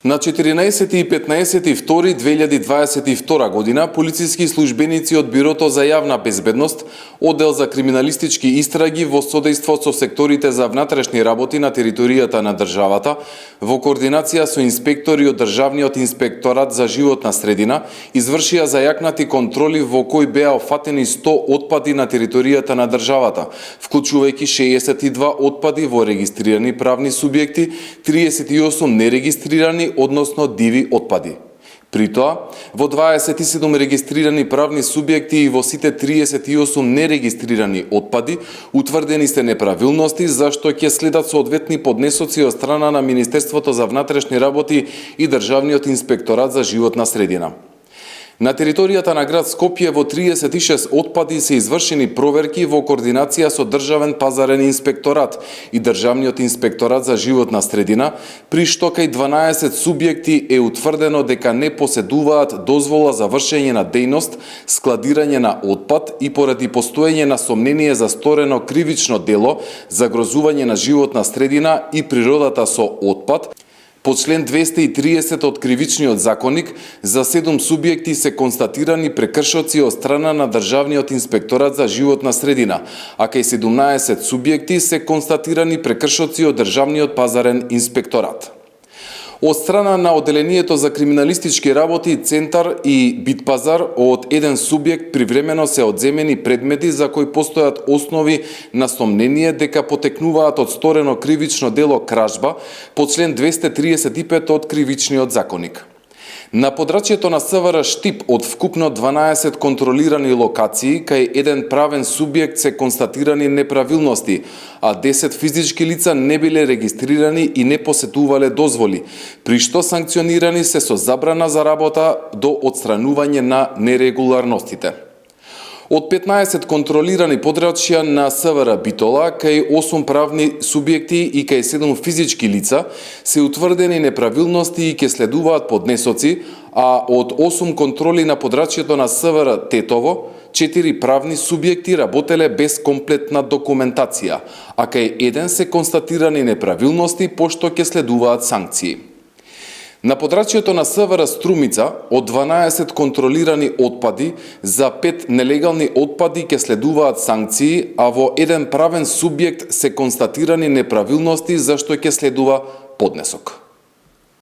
На 14 и 15 втори 2022 година, полициски службеници од Бирото за јавна безбедност, оддел за криминалистички истраги во содејство со секторите за внатрешни работи на територијата на државата, во координација со инспектори од Државниот инспекторат за животна средина, извршија зајакнати контроли во кои беа офатени 100 отпади на територијата на државата, вклучувајќи 62 отпади во регистрирани правни субјекти, 38 нерегистрирани, односно диви отпади. При тоа, во 27 регистрирани правни субјекти и во сите 38 нерегистрирани отпади, утврдени се неправилности, зашто ќе следат соодветни поднесоци од страна на Министерството за внатрешни работи и Државниот инспекторат за животна средина. На територијата на град Скопје во 36 отпади се извршени проверки во координација со Државен пазарен инспекторат и Државниот инспекторат за животна средина, при што кај 12 субјекти е утврдено дека не поседуваат дозвола за вршење на дејност, складирање на отпад и поради постоење на сомнение за сторено кривично дело, загрозување на животна средина и природата со отпад, по член 230 од Кривичниот законник, за 7 субјекти се констатирани прекршоци од страна на Државниот инспекторат за животна средина, а кај 17 субјекти се констатирани прекршоци од Државниот пазарен инспекторат. Од страна на Оделението за криминалистички работи, Центар и Битпазар, од еден субјект привремено се одземени предмети за кои постојат основи на сомнение дека потекнуваат од сторено кривично дело кражба по член 235 од Кривичниот законник. На подрачјето на СВР Штип од вкупно 12 контролирани локации, кај еден правен субјект се констатирани неправилности, а 10 физички лица не биле регистрирани и не посетувале дозволи, при што санкционирани се со забрана за работа до отстранување на нерегуларностите. Од 15 контролирани подрачја на СВР Битола, кај 8 правни субјекти и кај 7 физички лица, се утврдени неправилности и ќе следуваат поднесоци, а од 8 контроли на подрачјето на СВР Тетово, 4 правни субјекти работеле без комплетна документација, а кај еден се констатирани неправилности, пошто ќе следуваат санкции. На подрачјето на СВР Струмица, од 12 контролирани отпади, за 5 нелегални отпади ќе следуваат санкции, а во еден правен субјект се констатирани неправилности, за што ќе следува поднесок.